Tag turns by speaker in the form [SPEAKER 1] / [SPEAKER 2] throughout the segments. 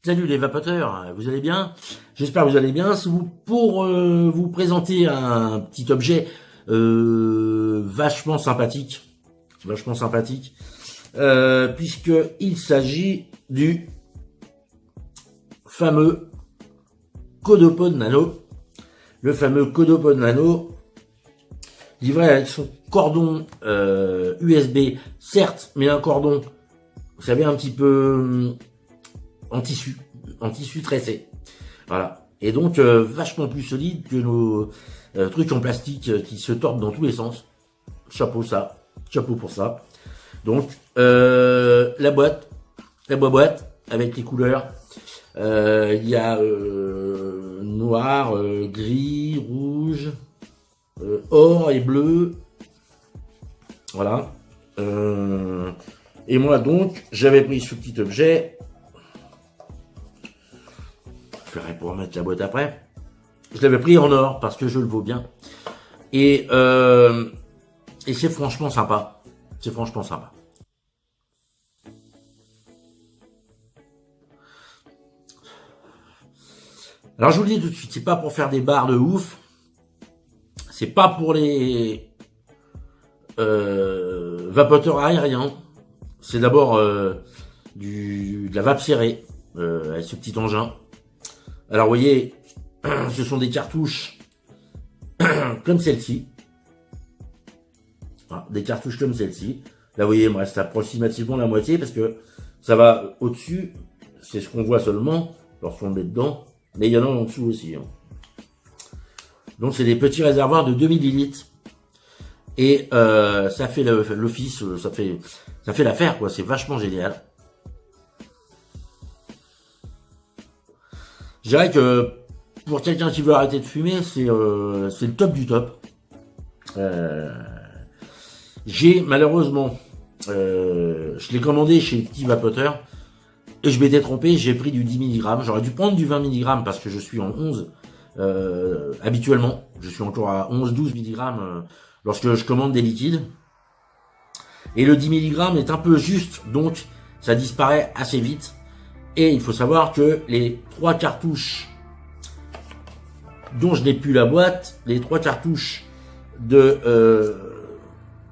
[SPEAKER 1] Salut les vapoteurs, vous allez bien? J'espère que vous allez bien. C'est pour vous présenter un petit objet vachement sympathique, puisque il s'agit du fameux Codopod Nano, livré avec son cordon USB, certes, mais un cordon, vous savez, un petit peu en tissu tressé. Voilà. Et donc vachement plus solide que nos trucs en plastique qui se tordent dans tous les sens. Chapeau pour ça. Donc la boîte avec les couleurs. Il y a noir, gris, rouge, or et bleu. Voilà. Et moi donc j'avais pris ce petit objet. Je ferai pour mettre la boîte après. Je l'avais pris en or parce que je le vaux bien. Et c'est franchement sympa. Alors je vous le dis tout de suite, c'est pas pour faire des barres de ouf. C'est pas pour les vapoteurs aériens. C'est d'abord de la vape serrée avec ce petit engin. Alors vous voyez, ce sont des cartouches comme celle-ci. Voilà, des cartouches comme celle-ci. Là vous voyez, il me reste approximativement la moitié parce que ça va au-dessus. C'est ce qu'on voit seulement lorsqu'on le met dedans. Mais il y en a en dessous aussi. Hein. Donc c'est des petits réservoirs de 2 millilitres. Et ça fait l'office, ça fait l'affaire quoi. C'est vachement génial. Je dirais que pour quelqu'un qui veut arrêter de fumer, c'est le top du top. J'ai malheureusement, je l'ai commandé chez Petit Vapoteur et je m'étais trompé, j'ai pris du 10 mg. J'aurais dû prendre du 20 mg parce que je suis en 11 habituellement. Je suis encore à 11-12 mg lorsque je commande des liquides. Et le 10 mg est un peu juste, donc ça disparaît assez vite. Et il faut savoir que les 3 cartouches dont je n'ai plus la boîte, les 3 cartouches de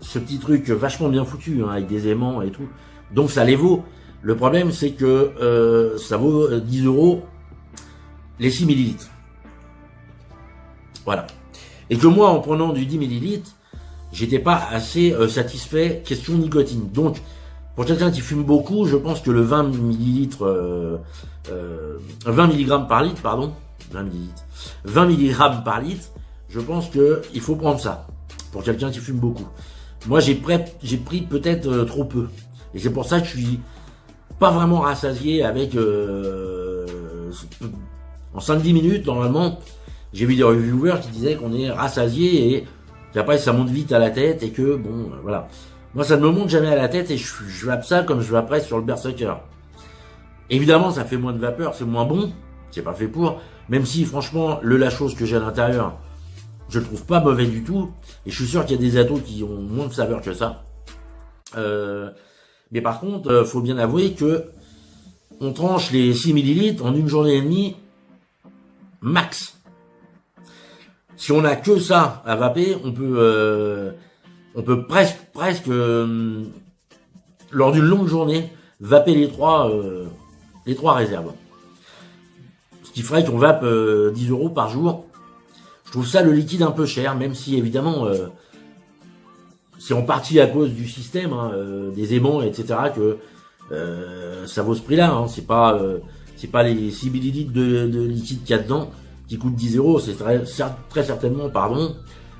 [SPEAKER 1] ce petit truc vachement bien foutu, hein, avec des aimants et tout, donc ça les vaut. Le problème c'est que ça vaut 10 € les 6 millilitres. Voilà. Et que moi en prenant du 10 millilitres, j'étais pas assez satisfait question nicotine. Donc pour quelqu'un qui fume beaucoup, je pense que le 20 mg par litre, pardon, 20 mg par litre, je pense que il faut prendre ça pour quelqu'un qui fume beaucoup. Moi, j'ai pris peut-être trop peu, et c'est pour ça que je suis pas vraiment rassasié avec en 5-10 minutes normalement. J'ai vu des reviewers qui disaient qu'on est rassasié et qu'après ça monte vite à la tête et que bon, voilà. Moi, ça ne me monte jamais à la tête et je vape ça comme je vaperais sur le Berserker. Évidemment, ça fait moins de vapeur, c'est moins bon. C'est pas fait pour. Même si, franchement, le lâchose que j'ai à l'intérieur, je le trouve pas mauvais du tout. Et je suis sûr qu'il y a des atos qui ont moins de saveur que ça. Mais par contre, faut bien avouer que on tranche les 6 millilitres en une journée et demie max. Si on a que ça à vaper, on peut presque lors d'une longue journée vaper les trois réserves. Ce qui ferait qu'on vape 10 € par jour. Je trouve ça le liquide un peu cher, même si évidemment c'est en partie à cause du système, hein, des aimants, etc. que ça vaut ce prix-là. Hein. C'est pas les 6 millilitres de liquide qu'il y a dedans qui coûte 10 €. C'est très certainement,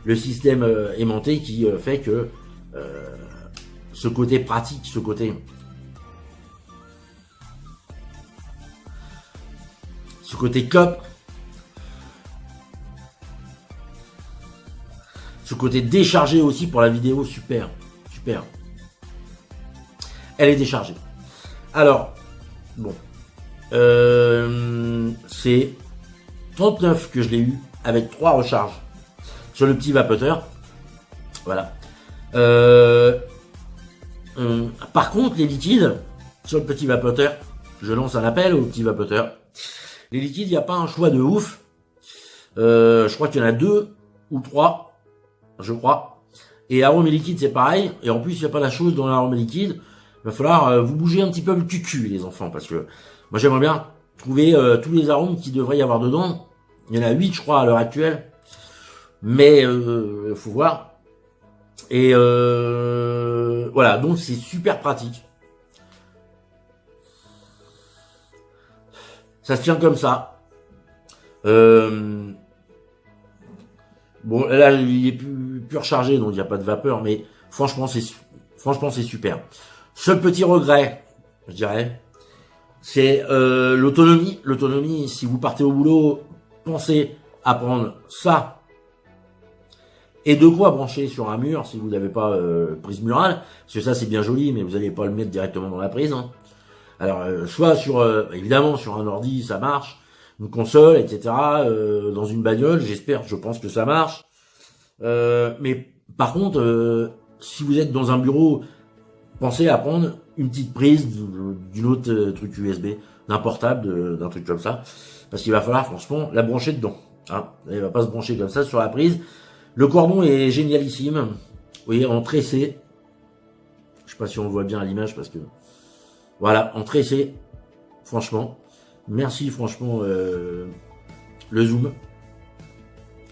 [SPEAKER 1] le système aimanté qui fait que ce côté pratique, ce côté clope, ce côté déchargé aussi pour la vidéo, super. Elle est déchargée. Alors, bon, c'est 39 que je l'ai eu avec 3 recharges sur le petit vapoteur. Voilà. Par contre, les liquides sur le petit vapoteur, je lance un appel aux petits vapoteurs. Les liquides, il n'y a pas un choix de ouf. Je crois qu'il y en a 2 ou 3, je crois. Et arôme et liquide, c'est pareil. Et en plus, il n'y a pas la chose dans l'arôme et liquide. Il va falloir vous bouger un petit peu le cul, les enfants, parce que moi, j'aimerais bien trouver tous les arômes qu'il devrait y avoir dedans. Il y en a 8, je crois, à l'heure actuelle. Mais faut voir. Et voilà, donc c'est super pratique. Ça se tient comme ça. Bon, là, il est plus rechargé, donc il n'y a pas de vapeur, mais franchement, c'est super. Seul petit regret, je dirais, c'est l'autonomie. L'autonomie, si vous partez au boulot, pensez à prendre ça et de quoi brancher sur un mur si vous n'avez pas prise murale, parce que ça c'est bien joli, mais vous n'allez pas le mettre directement dans la prise. Hein. Alors, soit sur, évidemment, sur un ordi, ça marche, une console, etc. Dans une bagnole, j'espère, je pense que ça marche. Mais par contre, si vous êtes dans un bureau, pensez à prendre une petite prise d'une autre truc USB, d'un portable, d'un truc comme ça, parce qu'il va falloir franchement la brancher dedans. Hein. Elle va pas se brancher comme ça sur la prise. Le cordon est génialissime. Vous voyez, en tressé. Je sais pas si on le voit bien à l'image parce que voilà, en tressé. Franchement, merci franchement le zoom.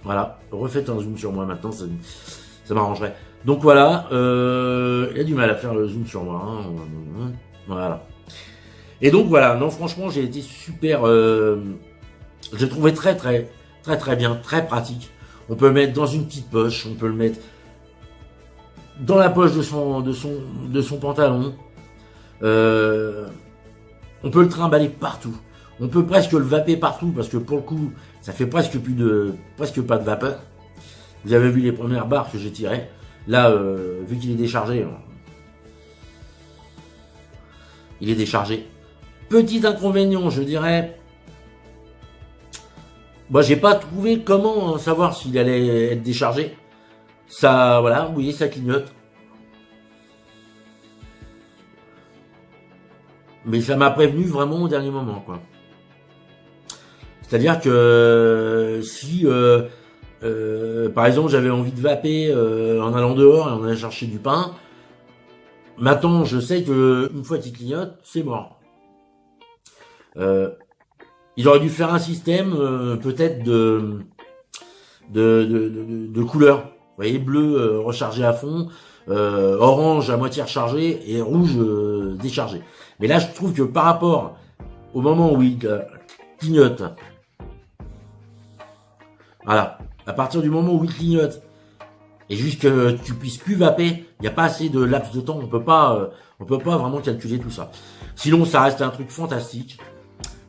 [SPEAKER 1] Voilà, refaites un zoom sur moi maintenant, ça m'arrangerait. Donc voilà, il y a du mal à faire le zoom sur moi. Hein. Voilà. Et donc voilà, non franchement j'ai été super, j'ai trouvé très bien, très pratique. On peut le mettre dans une petite poche, on peut le mettre dans la poche de son pantalon. On peut le trimballer partout. On peut presque le vaper partout parce que pour le coup, ça fait presque pas de vapeur. Vous avez vu les premières barres que j'ai tirées. Là, vu qu'il est déchargé, il est déchargé. Petit inconvénient, je dirais. Moi, j'ai pas trouvé comment savoir s'il allait être déchargé. Ça, voilà, vous voyez, ça clignote. Mais ça m'a prévenu vraiment au dernier moment, quoi. C'est-à-dire que si, par exemple, j'avais envie de vaper en allant dehors et en allant chercher du pain, maintenant, je sais que une fois qu'il clignote, c'est mort. Ils auraient dû faire un système peut-être de couleurs. Vous voyez, bleu rechargé à fond, orange à moitié rechargé et rouge déchargé. Mais là, je trouve que par rapport au moment où il clignote, voilà, à partir du moment où il clignote, et juste que tu puisses plus vaper, il n'y a pas assez de laps de temps, on peut pas vraiment calculer tout ça. Sinon, ça reste un truc fantastique.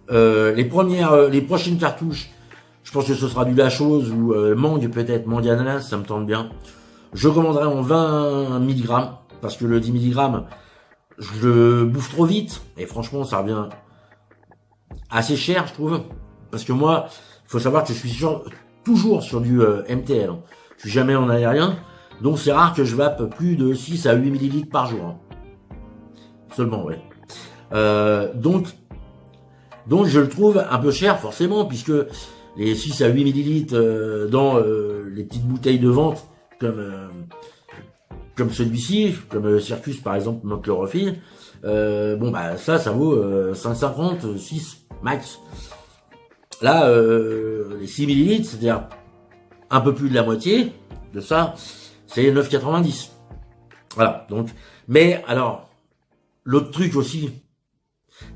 [SPEAKER 1] Les prochaines cartouches, je pense que ce sera du La Chose ou mangue peut-être, mangue ananas, ça me tente bien. Je commanderai en 20 mg, parce que le 10 mg, je le bouffe trop vite, et franchement, ça revient assez cher, je trouve. Parce que moi, il faut savoir que je suis toujours sur du MTL. Hein. Je suis jamais en aérien, donc c'est rare que je vape plus de 6 à 8 ml par jour. Hein. Seulement, ouais. Donc je le trouve un peu cher, forcément, puisque les 6 à 8 ml dans les petites bouteilles de vente, comme celui-ci, comme Circus par exemple, mon chlorophylle, bon bah ça vaut 5,50, 6 max. Là, les 6 ml, c'est-à-dire un peu plus de la moitié de ça, c'est 9,90. Voilà, donc, mais alors, l'autre truc aussi,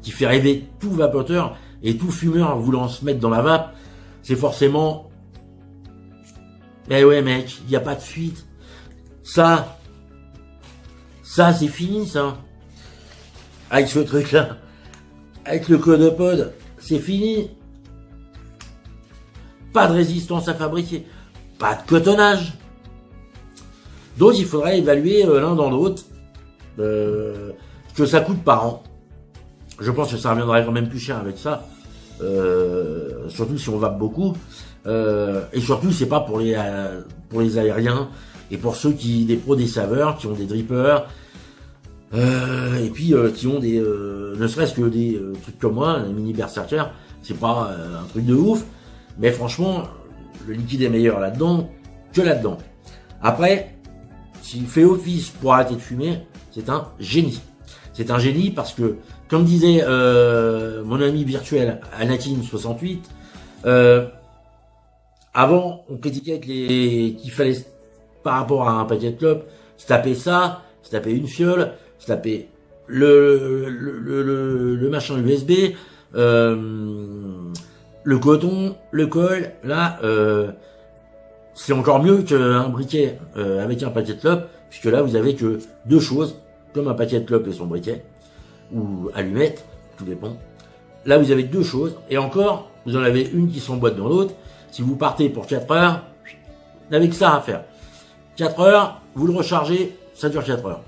[SPEAKER 1] qui fait rêver tout vapoteur et tout fumeur voulant se mettre dans la vape, c'est forcément, eh ouais mec, il n'y a pas de fuite. Ça c'est fini ça. Avec ce truc là, avec le Codepod, c'est fini. Pas de résistance à fabriquer, pas de cotonnage. Donc il faudrait évaluer l'un dans l'autre que ça coûte par an. Je pense que ça reviendrait quand même plus cher avec ça, surtout si on vape beaucoup. Et surtout, c'est pas pour les aériens et pour ceux des pros des saveurs, qui ont des drippers. Et puis qui ont des, ne serait-ce que des trucs comme moi, les mini berserkers, c'est pas un truc de ouf, mais franchement, le liquide est meilleur là-dedans que là-dedans. Après, s'il fait office pour arrêter de fumer, c'est un génie. C'est un génie parce que, comme disait mon ami virtuel Anakin68, avant, on critiquait qu'il fallait, par rapport à un paquet de clopes, se taper ça, se taper une fiole, se taper le machin USB, le coton, le col. Là, c'est encore mieux qu'un briquet avec un paquet de clopes, puisque là, vous avez que deux choses, comme un paquet de clopes et son briquet, ou allumette, tout dépend. Là, vous avez deux choses, et encore, vous en avez une qui s'emboîte dans l'autre. Si vous partez pour 4 heures, vous n'avez que ça à faire. 4 heures, vous le rechargez, ça dure 4 heures.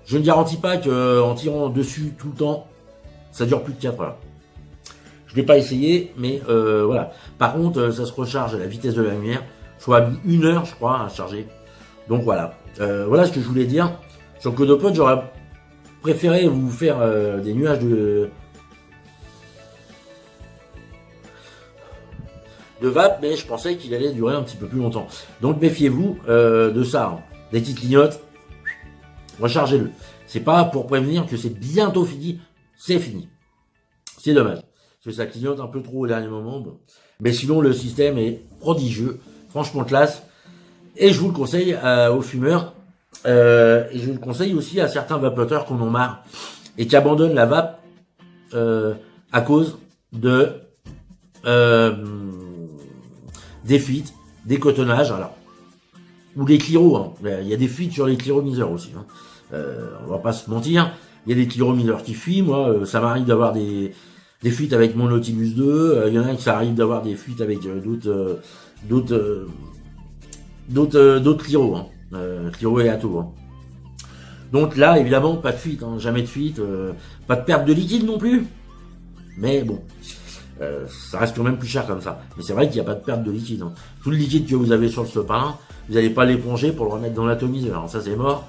[SPEAKER 1] Je ne garantis pas qu'en tirant dessus tout le temps, ça dure plus de 4 heures. Je ne l'ai pas essayé, mais voilà. Par contre, ça se recharge à la vitesse de la lumière, soit 1 heure, je crois, à charger. Donc voilà. Voilà ce que je voulais dire. Sur Codopod, j'aurais préféré vous faire des nuages de vape, mais je pensais qu'il allait durer un petit peu plus longtemps. Donc méfiez-vous de ça. Hein. Dès qu'il clignote, rechargez-le. C'est pas pour prévenir que c'est bientôt fini, c'est fini. C'est dommage. Parce que ça clignote un peu trop au dernier moment. Bon. Mais sinon, le système est prodigieux, franchement classe. Et je vous le conseille aux fumeurs. Et je le conseille aussi à certains vapoteurs qu'on en marre et qui abandonnent la vape à cause de des fuites, des cotonnages, alors, ou des cliros. Hein. Il y a des fuites sur les cliromiseurs aussi. Hein. On va pas se mentir. Il y a des cliromiseurs qui fuient. Moi, ça m'arrive d'avoir des fuites avec mon Nautilus 2. Il y en a qui ça arrive d'avoir des fuites avec d'autres cliros. Hein. Cliro et Atto. Hein. Donc là, évidemment, pas de fuite. Hein. Jamais de fuite. Pas de perte de liquide non plus. Mais bon. Ça reste quand même plus cher comme ça. Mais c'est vrai qu'il n'y a pas de perte de liquide. Hein. Tout le liquide que vous avez sur le sopalin, vous n'allez pas l'éponger pour le remettre dans l'atomiseur. Hein. Ça, c'est mort.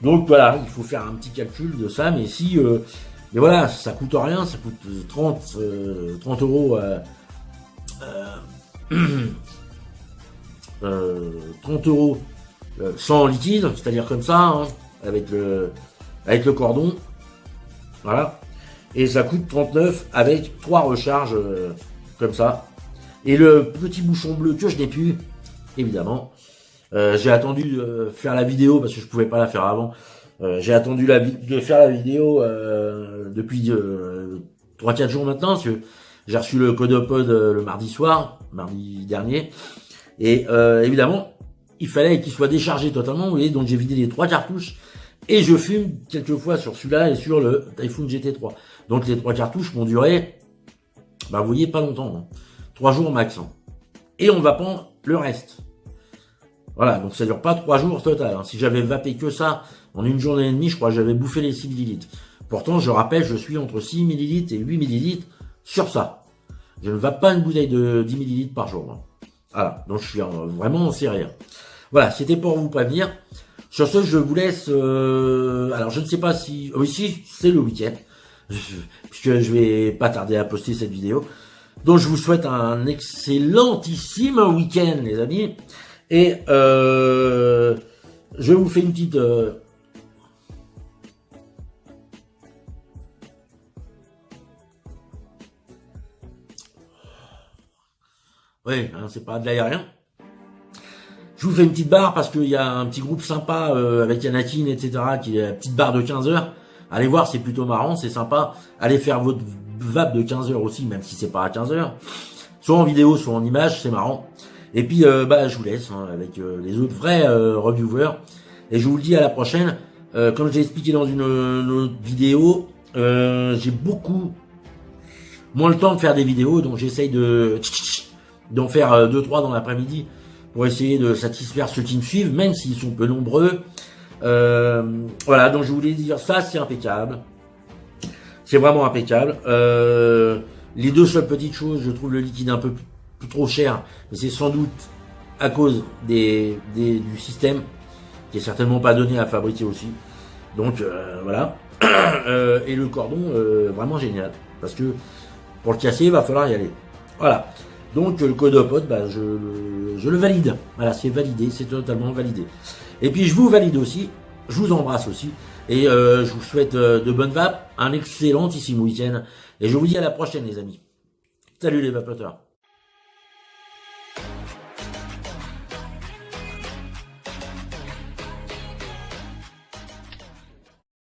[SPEAKER 1] Donc voilà, il faut faire un petit calcul de ça. Mais si, mais voilà, ça coûte rien. Ça coûte 30 euros. 30 euros sans liquide, c'est-à-dire comme ça, hein, avec le cordon. Voilà. Et ça coûte 39 avec 3 recharges comme ça. Et le petit bouchon bleu que je n'ai plus, évidemment. J'ai attendu de faire la vidéo parce que je pouvais pas la faire avant. J'ai attendu de faire la vidéo depuis 3-4 jours maintenant parce que j'ai reçu le Codopod le mardi soir, mardi dernier. Et évidemment, il fallait qu'il soit déchargé totalement. Vous voyez, donc j'ai vidé les 3 cartouches. Et je fume quelquefois sur celui-là et sur le Typhoon GT3. Donc les 3 cartouches m'ont duré, bah vous voyez, pas longtemps. Hein. 3 jours max. Hein. Et on va prendre le reste. Voilà, donc ça dure pas 3 jours total. Hein. Si j'avais vapé que ça en une journée et demie, je crois que j'avais bouffé les 6 millilitres. Pourtant, je rappelle, je suis entre 6 millilitres et 8 millilitres sur ça. Je ne vape pas une bouteille de 10 millilitres par jour. Hein. Voilà, donc je suis vraiment en série. Voilà, c'était pour vous prévenir. Sur ce, je vous laisse... alors, je ne sais pas si... Oui, si, c'est le week-end. Puisque je vais pas tarder à poster cette vidéo. Donc, je vous souhaite un excellentissime week-end, les amis. Et je vous fais une petite... Oui, hein, c'est pas de l'aérien. Je vous fais une petite barre parce qu'il y a un petit groupe sympa avec Anakin, etc. qui est la petite barre de 15 heures. Allez voir, c'est plutôt marrant, c'est sympa. Allez faire votre vape de 15 heures aussi, même si c'est pas à 15 heures. Soit en vidéo, soit en image, c'est marrant. Et puis, bah, je vous laisse hein, avec les autres vrais reviewers. Et je vous le dis à la prochaine. Comme j'ai expliqué dans une autre vidéo, j'ai beaucoup moins le temps de faire des vidéos, donc j'essaye d'en faire 2-3 dans l'après-midi pour essayer de satisfaire ceux qui me suivent, même s'ils sont peu nombreux. Voilà, donc je voulais dire ça, c'est impeccable. C'est vraiment impeccable. Les deux seules petites choses, je trouve le liquide un peu plus trop cher, mais c'est sans doute à cause du système, qui est certainement pas donné à fabriquer aussi. Donc voilà. Et le cordon, vraiment génial. Parce que pour le casser, il va falloir y aller. Voilà. Donc le codopote, bah, je le valide. Voilà, c'est validé, c'est totalement validé. Et puis je vous valide aussi, je vous embrasse aussi. Et je vous souhaite de bonnes vapes, un excellentissime week-end. Et je vous dis à la prochaine les amis. Salut les vapoteurs.